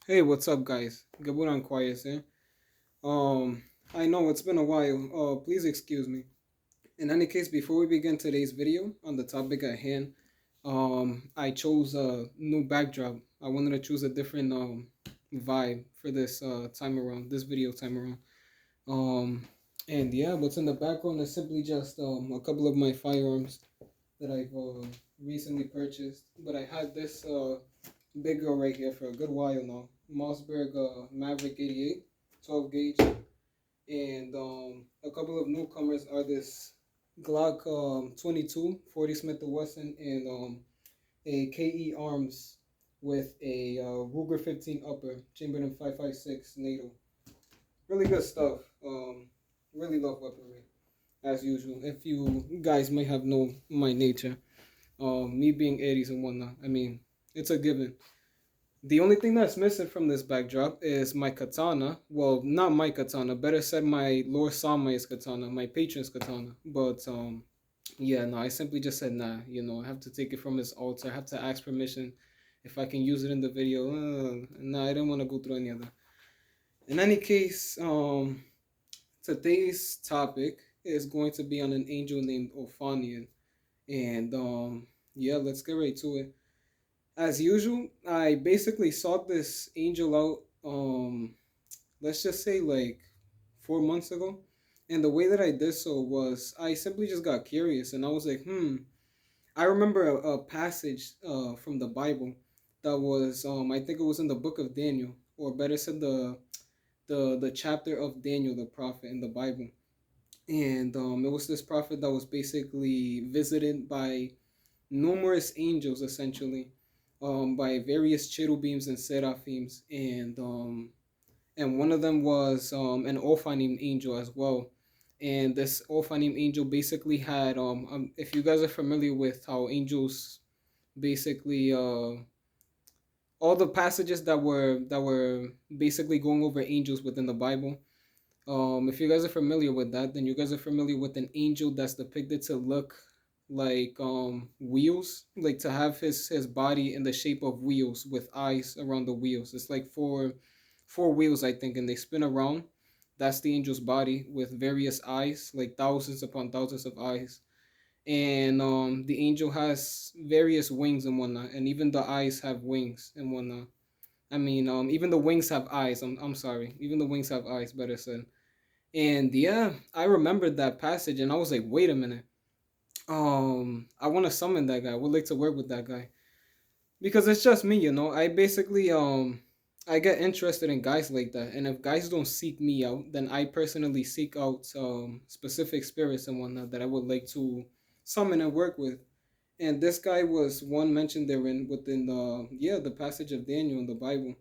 Hey, what's up, guys? Gaburan Quiet, eh? Um, I know it's been a while. Please excuse me. In any case, before we begin today's video on the topic at hand, I chose a new backdrop. I wanted to choose a different vibe for this time around, this video time around. Um, and yeah, what's in the background is simply just a couple of my firearms that I've recently purchased. But I had this big girl right here for a good while now. Mossberg Maverick 88, 12 gauge, and a couple of newcomers are this Glock 22, 40 Smith& Wesson, and a KE Arms with a Ruger 15 upper, chambered in 5.56 NATO. Really good stuff. Really love weaponry as usual. If you guys might have known my nature, me being 80s and whatnot. I mean, it's a given. The only thing that's missing from this backdrop is my katana. Well, not my katana. Better said, my Lord Samai's katana, my patron's katana. But yeah, no, I simply just said nah. I have to take it from his altar. I have to ask permission if I can use it in the video. Nah, I didn't want to go through any of that. In any case, today's topic is going to be on an angel named Ofaniel, and yeah, let's get right to it. As usual, I basically sought this angel out. Let's just say like 4 months ago, and the way that I did so was I simply just got curious, and I was like, I remember a passage from the Bible that was I think it was in the book of Daniel, or better said, the chapter of Daniel the prophet in the Bible, and it was this prophet that was basically visited by numerous angels essentially, by various cherubims and seraphims, and one of them was an Ophanim angel as well. And this Ophanim angel basically had if you guys are familiar with how angels basically all the passages that were basically going over angels within the Bible. If you guys are familiar with that, then you guys are familiar with an angel that's depicted to look like wheels, like to have his body in the shape of wheels with eyes around the wheels. It's like four wheels, I think, and they spin around. That's the angel's body with various eyes, like thousands upon thousands of eyes. And the angel has various wings and whatnot, and even the eyes have wings and whatnot. I mean, even the wings have eyes. I'm sorry, even the wings have eyes. Better said. And yeah, I remembered that passage, and I was like, wait a minute. I want to summon that guy. I would like to work with that guy because it's just me, I basically I get interested in guys like that, and if guys don't seek me out, then I personally seek out specific spirits and whatnot that I would like to summon and work with. And this guy was one mentioned therein within the passage of Daniel in the Bible.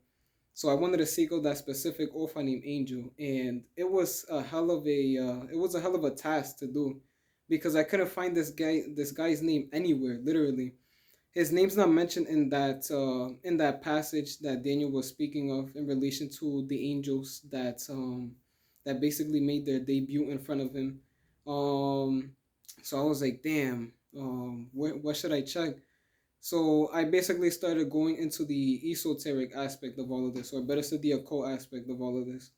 So I wanted to seek out that specific Ophanim angel, and it was a hell of a task to do, because I couldn't find this guy's name anywhere. Literally, his name's not mentioned in that passage that Daniel was speaking of in relation to the angels that basically made their debut in front of him. Um, so I was like, damn, what should I check? So I basically started going into the esoteric aspect of all of this, or better said, the occult aspect of all of this.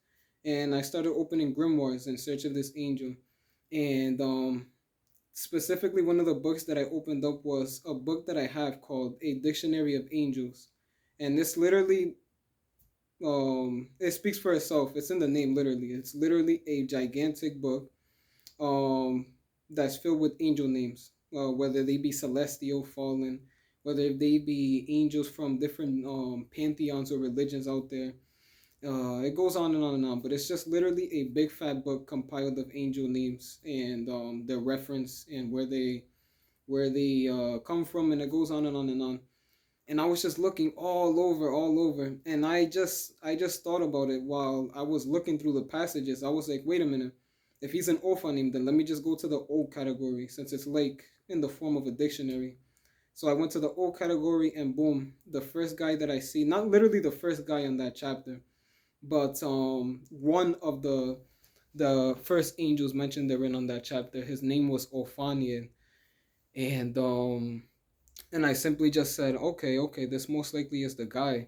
And I started opening grimoires in search of this angel. And specifically, one of the books that I opened up was a book that I have called A Dictionary of Angels. And this literally, it speaks for itself. It's in the name, literally. It's literally a gigantic book um, that's filled with angel names, whether they be celestial, fallen, whether they be angels from different pantheons or religions out there. It goes on and on and on, but it's just literally a big fat book compiled of angel names and their reference and where they come from, and it goes on and on and on. And I was just looking all over, and I just thought about it while I was looking through the passages. I was like, wait a minute, if he's an Ophanim, then let me just go to the old category, since it's like in the form of a dictionary. So I went to the old category, and boom, the first guy that I see, not literally the first guy in that chapter, but one of the first angels mentioned therein on that chapter, his name was Ofaniel. And I simply just said, okay, this most likely is the guy.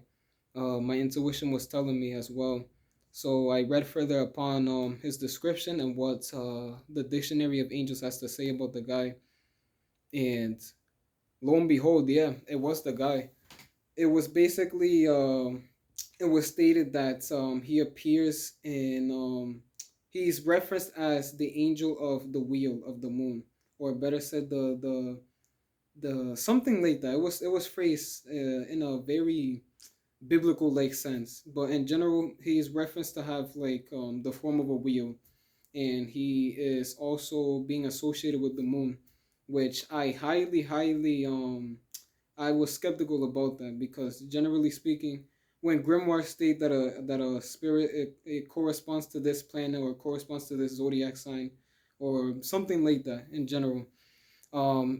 my intuition was telling me as well. So I read further upon his description and what the Dictionary of Angels has to say about the guy. And lo and behold, yeah, it was the guy. It was basically, it was stated that he appears in, he's referenced as the angel of the wheel of the moon, or better said, the something like that. It was phrased in a very biblical like sense, but in general, he's referenced to have like the form of a wheel, and he is also being associated with the moon, which I highly I was skeptical about that, because generally speaking, when grimoires state that a spirit, it corresponds to this planet or corresponds to this zodiac sign or something like that in general,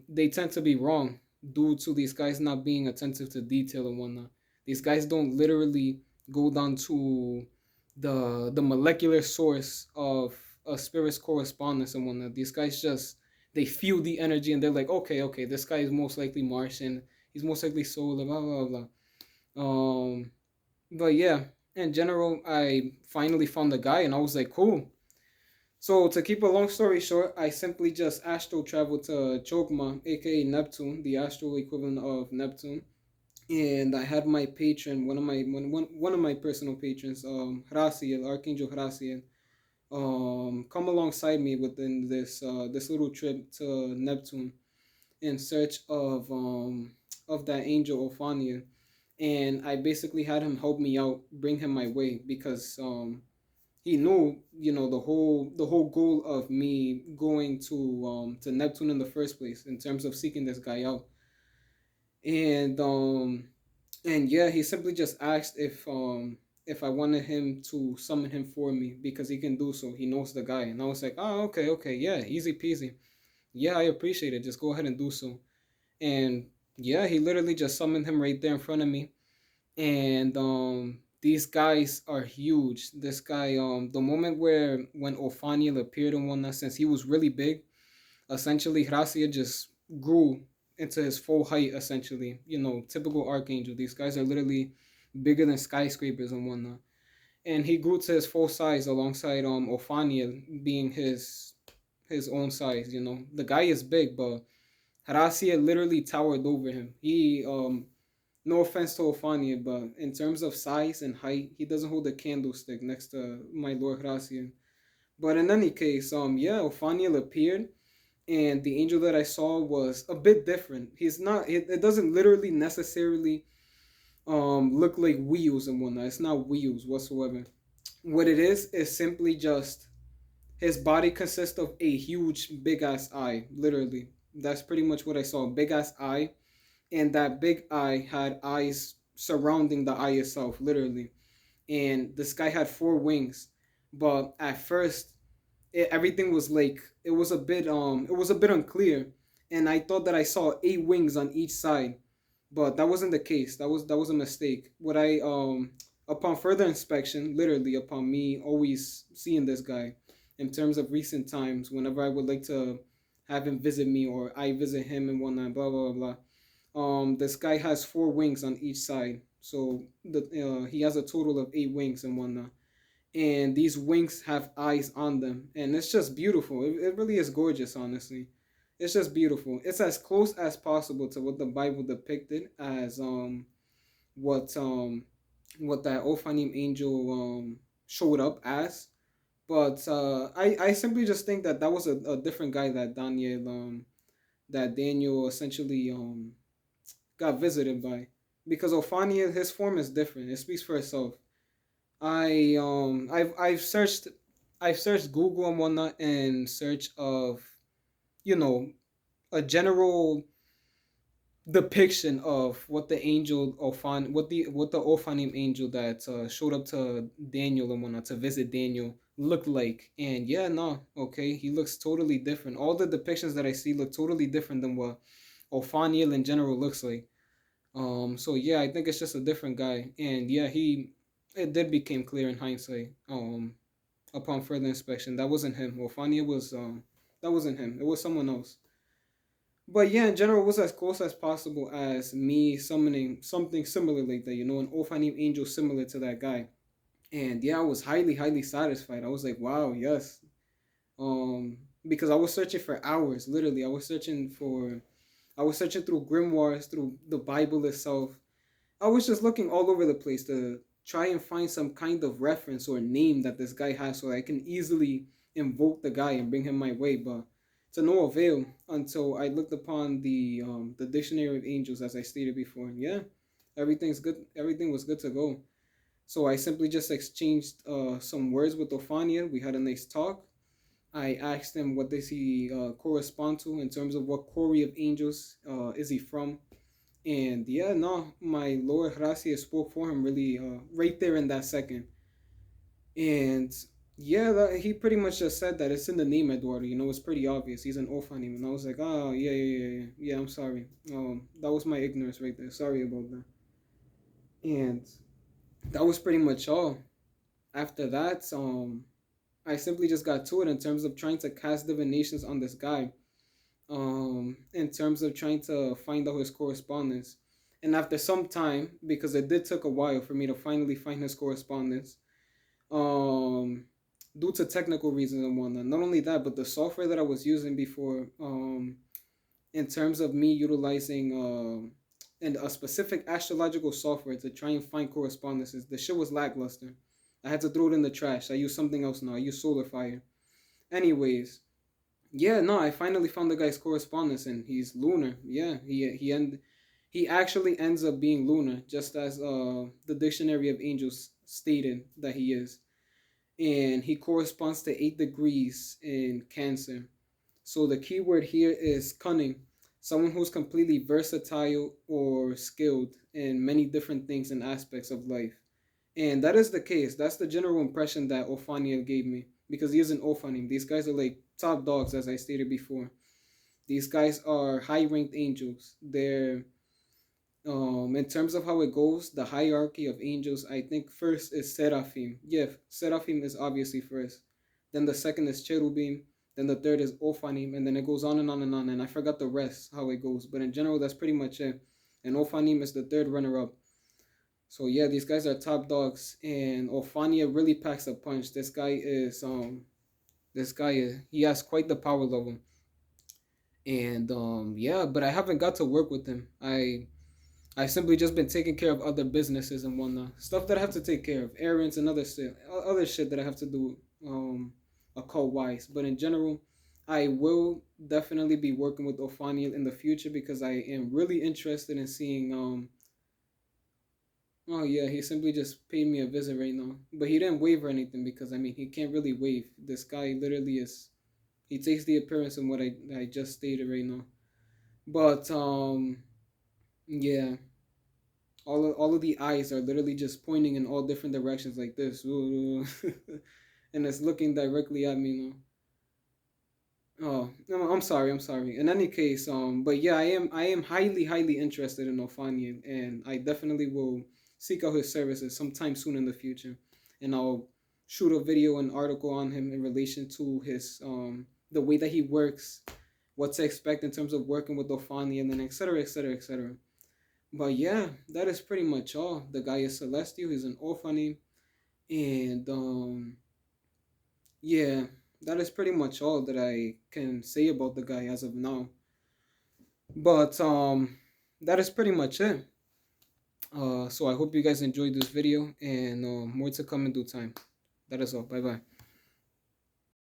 they tend to be wrong due to these guys not being attentive to detail and whatnot. These guys don't literally go down to the molecular source of a spirit's correspondence and whatnot. These guys just, they feel the energy and they're like, okay, this guy is most likely Martian. He's most likely solar. Blah blah blah. But yeah, in general, I finally found the guy and I was like, cool. So to keep a long story short, I simply just astral traveled to Chokma, aka Neptune, the astral equivalent of Neptune, and I had my patron, one of my personal patrons, Hraciel, Archangel Hraciel, come alongside me within this little trip to Neptune in search of that angel Ofaniel, and I basically had him help me out, bring him my way, because he knew, the whole goal of me going to Neptune in the first place, in terms of seeking this guy out. And yeah, he simply just asked if I wanted him to summon him for me, because he can do so. He knows the guy. And I was like, oh, okay, yeah, easy peasy. Yeah, I appreciate it. Just go ahead and do so. And yeah, he literally just summoned him right there in front of me. And these guys are huge. This guy, the moment when Ofaniel appeared and whatnot, since he was really big, essentially Gracia just grew into his full height. Essentially, typical archangel. These guys are literally bigger than skyscrapers and whatnot. And he grew to his full size alongside Ofaniel being his own size. The guy is big, but Gracia literally towered over him. He no offense to Ofania, but in terms of size and height, he doesn't hold a candlestick next to my Lord Gracian. But in any case, yeah, Ofaniel appeared, and the angel that I saw was a bit different. He's not. It doesn't literally necessarily look like wheels and whatnot. It's not wheels whatsoever. What it is simply just his body consists of a huge, big ass eye. Literally, that's pretty much what I saw. Big ass eye, and that big eye had eyes surrounding the eye itself, literally. And this guy had four wings, but at first, everything was like, it was a bit unclear, and I thought that I saw eight wings on each side, but that wasn't the case. That was a mistake. What I Upon further inspection, literally upon me always seeing this guy, in terms of recent times, whenever I would like to have him visit me or I visit him and whatnot, blah blah blah. This guy has four wings on each side, so he has a total of eight wings and whatnot. And these wings have eyes on them, and it's just beautiful. It really is gorgeous, honestly. It's just beautiful. It's as close as possible to what the Bible depicted as what um what that Ophanim angel showed up as. But I simply just think that that was a different guy that Daniel essentially got visited by, because Ophaniel, his form is different. It speaks for itself. I've searched Google and whatnot in search of, you know a general depiction of what the angel Ophan what the Ophanim angel that showed up to Daniel and whatnot to visit Daniel looked like. And yeah, no, okay, he looks totally different. All the depictions that I see look totally different than what Ophaniel in general looks like. So yeah, I think it's just a different guy. And yeah, it did became clear in hindsight. Upon further inspection, that wasn't him. Well, Fania was that wasn't him. It was someone else. But yeah, in general, it was as close as possible as me summoning something similar like that, an Ofaniel angel similar to that guy. And yeah, I was highly, highly satisfied. I was like, wow, yes. Because I was searching for hours, literally. I was searching through grimoires, through the Bible itself. I was just looking all over the place to try and find some kind of reference or name that this guy has so I can easily invoke the guy and bring him my way. But to no avail until I looked upon the dictionary of angels, as I stated before. And yeah, everything's good. Everything was good to go. So I simply just exchanged some words with Ofania. We had a nice talk. I asked him what does he correspond to in terms of what Corey of Angels is he from. And yeah, no, my Lord Gracia spoke for him really right there in that second. And yeah, he pretty much just said that it's in the name, Eduardo. It's pretty obvious. He's an Ofaniel. And I was like, oh, yeah, yeah, yeah, yeah. Yeah, I'm sorry. That was my ignorance right there. Sorry about that. And that was pretty much all. After that, I simply just got to it in terms of trying to cast divinations on this guy. In terms of trying to find out his correspondence. And after some time, because it did took a while for me to finally find his correspondence, um, due to technical reasons and whatnot. Not only that, but the software that I was using before, in terms of me utilizing and a specific astrological software to try and find correspondences, the shit was lackluster. I had to throw it in the trash. I use something else now. I use Solar Fire. Anyways, yeah, no, I finally found the guy's correspondence, and he's lunar. Yeah, he actually ends up being lunar, just as the Dictionary of Angels stated that he is, and he corresponds to 8 degrees in Cancer. So the key word here is cunning, someone who's completely versatile or skilled in many different things and aspects of life. And that is the case. That's the general impression that Ofaniel gave me because he is an Ofanim. These guys are like top dogs, as I stated before. These guys are high ranked angels. They're in terms of how it goes, the hierarchy of angels, I think first is Seraphim. Yeah, Seraphim is obviously first. Then the second is Cherubim. Then the third is Ophanim, and then it goes on and on and on. And I forgot the rest how it goes, but in general, that's pretty much it. And Ophanim is the third runner-up. So yeah, these guys are top dogs, and Ofania really packs a punch. This guy is he has quite the power level, and yeah, but I haven't got to work with him. I've simply just been taking care of other businesses and whatnot, stuff that I have to take care of, errands and other shit that I have to do, occult wise. But in general, I will definitely be working with Ofaniel in the future because I am really interested in seeing. Oh yeah, he simply just paid me a visit right now, but he didn't wave or anything because I mean he can't really wave. This guy literally is. He takes the appearance of what I just stated right now. But yeah, all of the eyes are literally just pointing in all different directions like this, and it's looking directly at me now. Oh, no, I'm sorry, I'm sorry. In any case, but yeah, I am highly, highly interested in Ofanian, and I definitely will seek out his services sometime soon in the future, and I'll shoot a video and article on him in relation to his the way that he works, what to expect in terms of working with Ofani, and then etc. etc. etc. But yeah, that is pretty much all. The guy is Celestial. He's an Ofani, and yeah, that is pretty much all that I can say about the guy as of now. But that is pretty much it. So I hope you guys enjoyed this video, and more to come in due time. That is all. Bye bye.